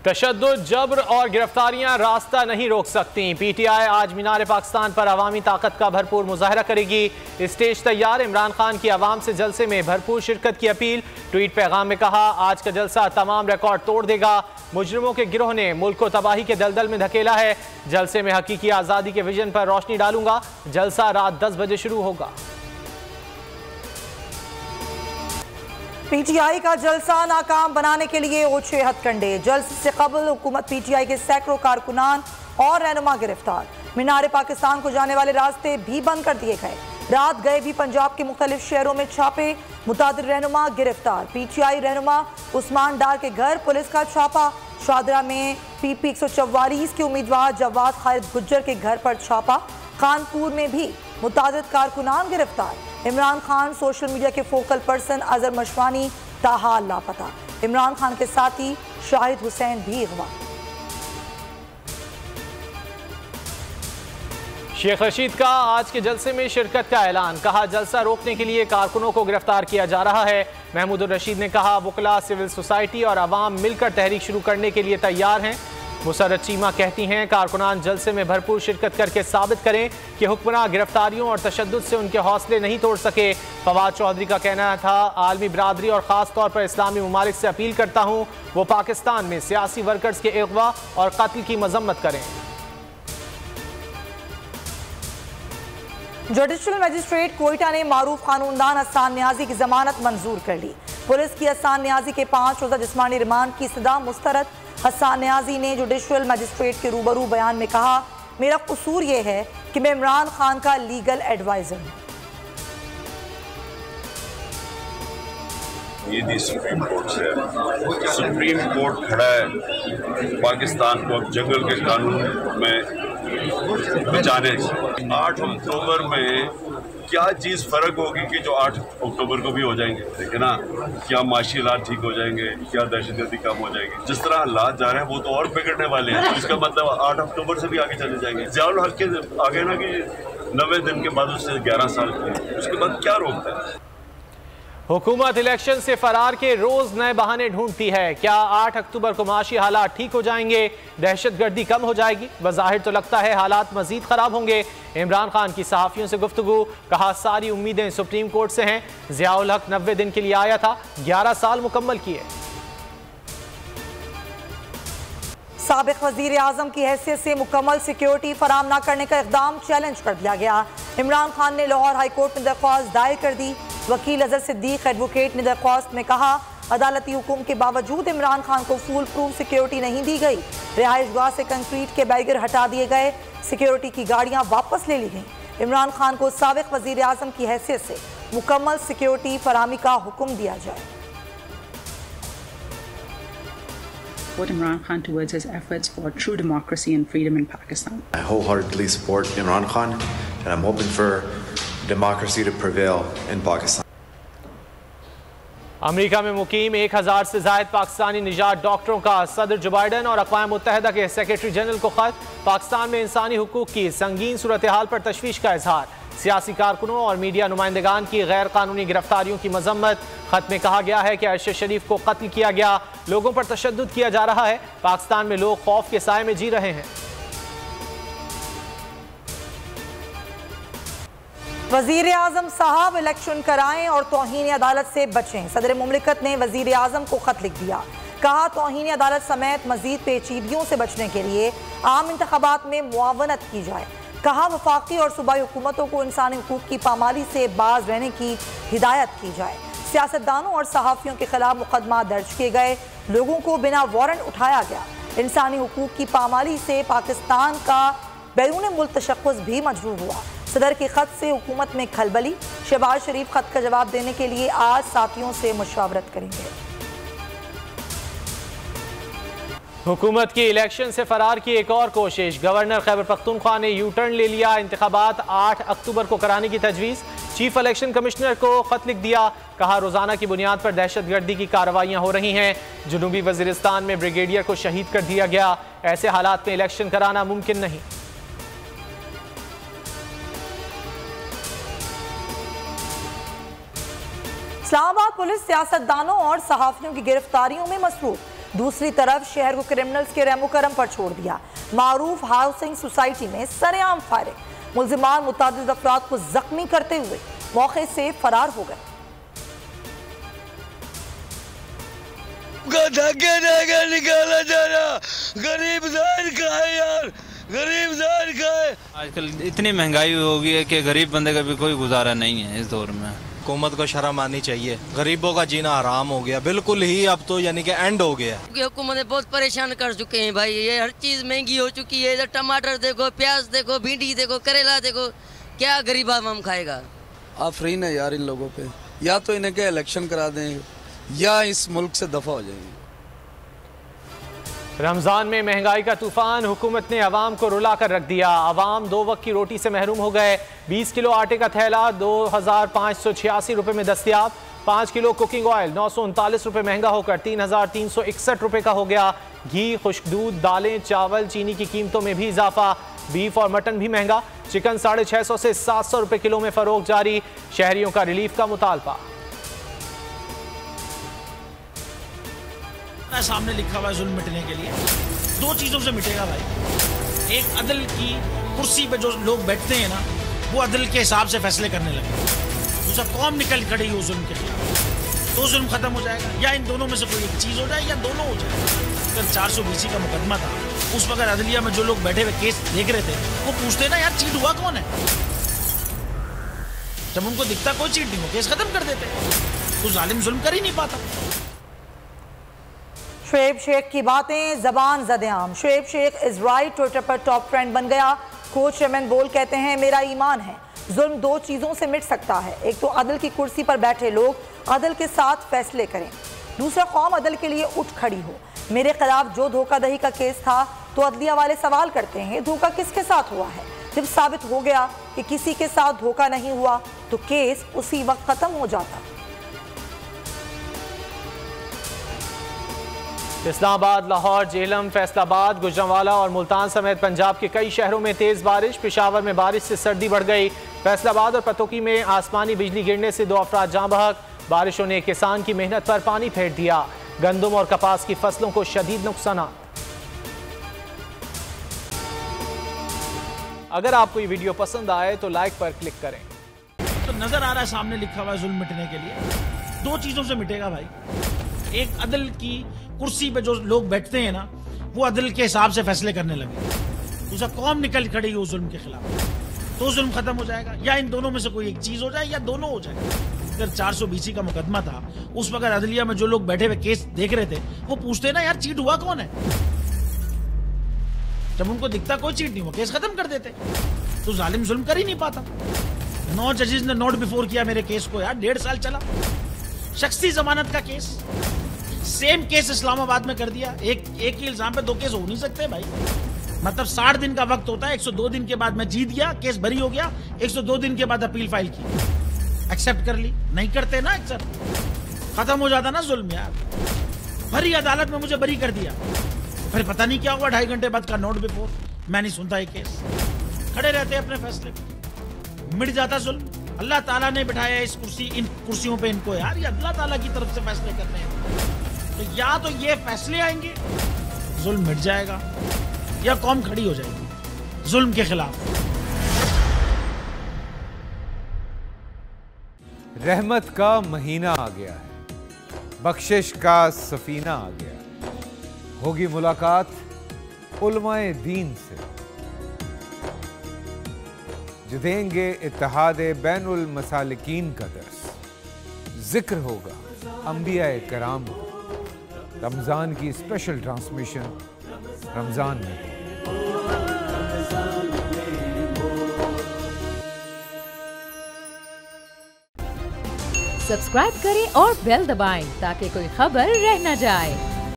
तशद्दुद, जब्र और गिरफ्तारियां रास्ता नहीं रोक सकती। PTI आज मीनार पाकिस्तान पर अवामी ताकत का भरपूर मुजाहरा करेगी। स्टेज तैयार, इमरान खान की आवाम से जलसे में भरपूर शिरकत की अपील। ट्वीट पैगाम में कहा, आज का जलसा तमाम रिकॉर्ड तोड़ देगा। मुजरिमों के गिरोह ने मुल्क को तबाही के दलदल में धकेला है। जलसे में हकीकी आज़ादी के विजन पर रोशनी डालूंगा। जलसा रात 10 बजे शुरू होगा। PTI का जलसा नाकाम बनाने के लिए ओछे हथकंडे। जलसे से कबल हुकूमत PTI के सैकड़ों कारकुनान और रहनुमा गिरफ्तार। मीनार पाकिस्तान को जाने वाले रास्ते भी बंद कर दिए गए। रात गए भी पंजाब के मुख्तलिफ शहरों में छापे, मुतादिर रहनुमा गिरफ्तार। PTI रहनुमा उस्मान डार के घर पुलिस का छापा। शादरा में PP 144 के उम्मीदवार जवाद खालिद गुज्जर के घर पर छापा। कानपुर में भी मुतादिद कारकुनान गिरफ्तार। इमरान खान सोशल मीडिया के फोकल पर्सन अजहर मशवानी ताहाल लापता। इमरान खान के साथी शाहिद हुसैन भी अगवा। शेख रशीद का आज के जलसे में शिरकत का ऐलान। कहा, जलसा रोकने के लिए कारकुनों को गिरफ्तार किया जा रहा है। महमूद रशीद ने कहा, वकला, सिविल सोसाइटी और आवाम मिलकर तहरीक शुरू करने के लिए तैयार हैं। मुसर्रत चीमा कहती हैं, कारकुनान जलसे में भरपूर शिरकत करके साबित करें कि हुक्मरान गिरफ्तारियों और तशद्दुद से उनके हौसले नहीं तोड़ सके। फवाद चौधरी का कहना था, आलमी बरादरी और ख़ास तौर पर इस्लामी ममालिक से अपील करता हूँ वो पाकिस्तान में सियासी वर्कर्स के अगवा और कत्ल की मजम्मत करें। जुडिशल मजिस्ट्रेट कोयटा ने मारूफ कानूनदान हसन न्याजी की जमानत मंजूर कर ली। पुलिस की हसन न्याजी के 5 रोज़ा जिस्मानी रिमांड की सदा मुस्तरद। हसन न्याजी ने जुडिशल मजिस्ट्रेट के रूबरू बयान में कहा, मेरा कसूर यह है कि मैं इमरान खान का लीगल एडवाइजर हूँ। ये भी सुप्रीम कोर्ट से है। सुप्रीम कोर्ट खड़ा है पाकिस्तान को अब जंगल के कानून में बचाने। 8 अक्टूबर में क्या चीज़ फ़र्क होगी कि जो 8 अक्टूबर को भी हो जाएंगे, देखिए ना, क्या माशी हालात ठीक हो जाएंगे, क्या दहशतगर्दी कम हो जाएगी। जिस तरह हालात जा रहे हैं वो तो और बिगड़ने वाले हैं। तो इसका मतलब 8 अक्टूबर से भी आगे चले जाएंगे। ज़ियाउल हक के आगे ना कि 90 दिन के बाद उससे 11 साल की, उसके बाद क्या रोकता है। हुकूमत इलेक्शन से फरार के रोज नए बहाने ढूंढती है। क्या 8 अक्टूबर को माशी हालात ठीक हो जाएंगे, दहशतगर्दी कम हो जाएगी? बज़ाहिर तो लगता है हालात मजीद खराब होंगे। इमरान खान की सहाफ़ियों से गुफ्तगू। कहा, सारी उम्मीदें सुप्रीम कोर्ट से हैं। ज़ियाउल हक 90 दिन के लिए आया था, 11 साल मुकम्मल किए। साबिक वज़ीर आज़म की हैसियत से मुकम्मल सिक्योरिटी फराम न करने का इक़दाम चैलेंज कर दिया गया। इमरान खान ने लाहौर हाई कोर्ट में दरख्वास्त दायर कर दी। वकील अजहर सिद्दीक एडवोकेट ने दरख्वास्त में कहा, अदालती हुक्म के बावजूद इमरान खान को फुल प्रूफ सिक्योरिटी नहीं दी गई। रिहाइश गाह से कंक्रीट के बैरियर हटा दिए गए, सिक्योरिटी की गाड़ियां वापस ले ली गईं। इमरान खान को साबिक वज़ीर आज़म की हैसियत से मुकम्मल सिक्योरिटी फराहमी का हुक्म दिया जाए। Support Imran Khan towards his efforts for true democracy and freedom in Pakistan. I wholeheartedly support Imran Khan and I'm hoping for democracy to prevail in Pakistan. America में मुकीम 1000 से ज़ायद पाकिस्तानी निजात डॉक्टरों का सदर जो बाइडन और अक़वाम मुत्तहिदा के सेक्रेटरी जनरल को खत। पाकिस्तान में इंसानी हुकूक की संगीन सूरत हाल पर तशवीश का इजहार। सियासी कारकुनों और मीडिया नुमाइंदगान की गैर कानूनी गिरफ्तारियों की मजम्मत। खत में कहा गया है कि अरशद शरीफ को कत्ल किया गया, लोगों पर तशद्दुद किया जा रहा है। पाकिस्तान में लोग खौफ के साए में जी रहे हैं। वज़ीर आज़म साहब इलेक्शन कराएं और तौहीन अदालत से बचें। सदर मुमलिकत ने वज़ीर आज़म को खत लिख दिया। कहा, तौहीन अदालत समेत मजीद पेचीदगियों से बचने के लिए आम इंतखाबात में मुआवनत की जाए। कहा, वफाकी और सूबाई हुकूमतों को इंसानी हुकूक की पामाली से बाज रहने की हिदायत की जाए। सियासतदानों और सहाफ़ियों के खिलाफ मुकदमा दर्ज किए गए, लोगों को बिना वारंट उठाया गया। इंसानी हुकूक की पामाली से पाकिस्तान का बैरून मुल्क तशख्खुस भी मजरूह हुआ। सदर के खत से हुकूमत में खलबली। शहबाज शरीफ खत का जवाब देने के लिए आज साथियों से मुशावरत करेंगे। हुकूमत की इलेक्शन से फरार की एक और कोशिश। गवर्नर खैबर पख्तूनख्वा ने यू टर्न ले लिया। इंतखाबात 8 अक्टूबर को कराने की तजवीज़। चीफ इलेक्शन कमिश्नर को खत लिख दिया। कहा, रोजाना की बुनियाद पर दहशतगर्दी की कार्रवाइयां हो रही हैं। जुनूबी वजीरिस्तान में ब्रिगेडियर को शहीद कर दिया गया। ऐसे हालात में इलेक्शन कराना मुमकिन नहीं। इस्लामाबाद पुलिस सियासतदानों और सहाफियों की गिरफ्तारियों में मसरूफ। दूसरी तरफ शहर को क्रिमिनल्स के रहमो करम पर छोड़ दिया। मारूफ हाउसिंग सोसाइटी में सरेआम फायरिंग, मुल्जिमान मुतादिद अफराद को जख्मी करते हुए मौके से फरार हो गए। निकाला जा रहा, गरीब ज़ाहिर का है यार, गरीब ज़ाहिर का है। आजकल इतनी महंगाई हो गई है कि गरीब बंदे का भी कोई गुजारा नहीं है इस दौर में। हुकूमत को शर्म आनी चाहिए, गरीबों का जीना हराम हो गया, बिल्कुल ही अब तो यानी कि एंड हो गया। हुकूमत बहुत परेशान कर चुके हैं भाई, ये हर चीज़ महंगी हो चुकी है। इधर टमाटर देखो, प्याज देखो, भिंडी देखो, करेला देखो, क्या गरीब आवाम खाएगा। आफरीन है यार इन लोगों पे, या तो इन्हें के इलेक्शन करा दें या इस मुल्क से दफा हो जाएंगे। रमजान में महंगाई का तूफान, हुकूमत ने अवाम को रुला कर रख दिया। अवाम 2 वक्त की रोटी से महरूम हो गए। 20 किलो आटे का थैला 2586 रुपए में दस्तियाब। 5 किलो कुकिंग ऑयल 939 रुपए महंगा होकर 3361 रुपए का हो गया। घी, खुश्क दूध, दालें, चावल, चीनी की कीमतों में भी इजाफा। बीफ और मटन भी महंगा। चिकन 650 से 700 रुपए किलो में फरोख्त जारी। शहरियों का रिलीफ का मुतालबा। सामने लिखा हुआ है जुल्म मिटने के लिए 2 चीजों से मिटेगा भाई। एक, अदल की कुर्सी पे जो लोग बैठते हैं ना, वो अदल के हिसाब से फैसले करने लगे। दूसरा, कौम निकल खड़ी हो जुल्म के खिलाफ, तो जुल्म खत्म हो जाएगा। या इन दोनों में से कोई एक चीज हो जाए या दोनों हो जाए। अगर 420 का मुकदमा था, उस वक्त अदलिया में जो लोग बैठे हुए केस देख रहे थे, वो पूछते ना यार चीट हुआ कौन है। जब उनको दिखता कोई चीट नहीं हो, केस खत्म कर देते, तो जालिम जुल्म कर ही नहीं पाता। शुएब शेख की बातें ज़बान ज़द-ए-आम। Shoaib Sheikh is right Twitter पर टॉप ट्रेंड बन गया। कोच रमन बोल कहते हैं, मेरा ईमान है जुल्म 2 चीज़ों से मिट सकता है। एक तो अदल की कुर्सी पर बैठे लोग अदल के साथ फैसले करें, दूसरा कौम अदल के लिए उठ खड़ी हो। मेरे खिलाफ जो धोखाधड़ी का केस था, तो अदलिया वाले सवाल करते हैं धोखा किसके साथ हुआ है। जब साबित हो गया कि किसी के साथ धोखा नहीं हुआ, तो केस उसी वक्त खत्म हो जाता। इस्लामाबाद, लाहौर, जेहलम, फैसलाबाद, गुजरांवाला और मुल्तान समेत पंजाब के कई शहरों में तेज बारिश। पेशावर में बारिश से सर्दी बढ़ गई। फैसलाबाद और पतोकी में आसमानी बिजली गिरने से 2 अफराद जाँ बहक। बारिशों ने किसान की मेहनत पर पानी फेर दिया। गंदम और कपास की फसलों को शदीद नुकसान। अगर आपको ये वीडियो पसंद आए तो लाइक पर क्लिक करें। तो नजर आ रहा है सामने लिखा हुआ है जुल्म मिटने के लिए 2 चीजों से मिटेगा भाई। एक, अदल की कुर्सी पे जो लोग बैठते हैं ना, वो अदल के हिसाब से फैसले करने लगे। दूसरा, कौम निकल खड़ी हो जुल्म के खिलाफ, तो जुल्म खत्म हो जाएगा। या इन दोनों में से कोई एक चीज हो जाए या दोनों हो जाए। अगर 420 का मुकदमा था, उस वक्त अदलिया में जो लोग बैठे हुए केस देख रहे थे, वो पूछते ना यार चीट हुआ कौन है। जब उनको दिखता कोई चीट नहीं हुआ, केस खत्म कर देते, तो जालिम जुल्म कर ही नहीं पाता। 9 जजेस ने नोट बिफोर किया मेरे केस को यार, 1.5 साल चला। शख्सी जमानत का केस, सेम केस इस्लामाबाद में कर दिया। एक ही इल्जाम पे 2 केस हो नहीं सकते भाई। मतलब 60 दिन का वक्त होता है। 102 दिन के बाद मैं जीत गया, केस बरी हो गया। 102 दिन के बाद अपील फाइल की, एक्सेप्ट कर ली। नहीं करते ना एक्सेप्ट, खत्म हो जाता ना जुल्म यार। भरी अदालत में मुझे बरी कर दिया, फिर पता नहीं क्या हुआ 2.5 घंटे बाद का नोट बिफोर। मैं नहीं सुनता ये केस, खड़े रहते अपने फैसले पे, मिट जाता जुल्म। अल्लाह ताला ने बिठाया इन कुर्सियों पे इनको यार, ये अल्लाह ताला की तरफ से फैसले करने हैं। तो या तो ये फैसले आएंगे, जुल्म मिट जाएगा, या कौम खड़ी हो जाएगी जुल्म के खिलाफ। रहमत का महीना आ गया है, बख्शिश का सफीना आ गया। होगी मुलाकात उलमाए दीन से, जो देंगे इत्तेहाद बैनुल मसालिकीन का दर्स। जिक्र होगा अंबिया कराम का। रमजान की स्पेशल ट्रांसमिशन रमजान में। सब्सक्राइब करें और बेल दबाएं ताकि कोई खबर रह न जाए।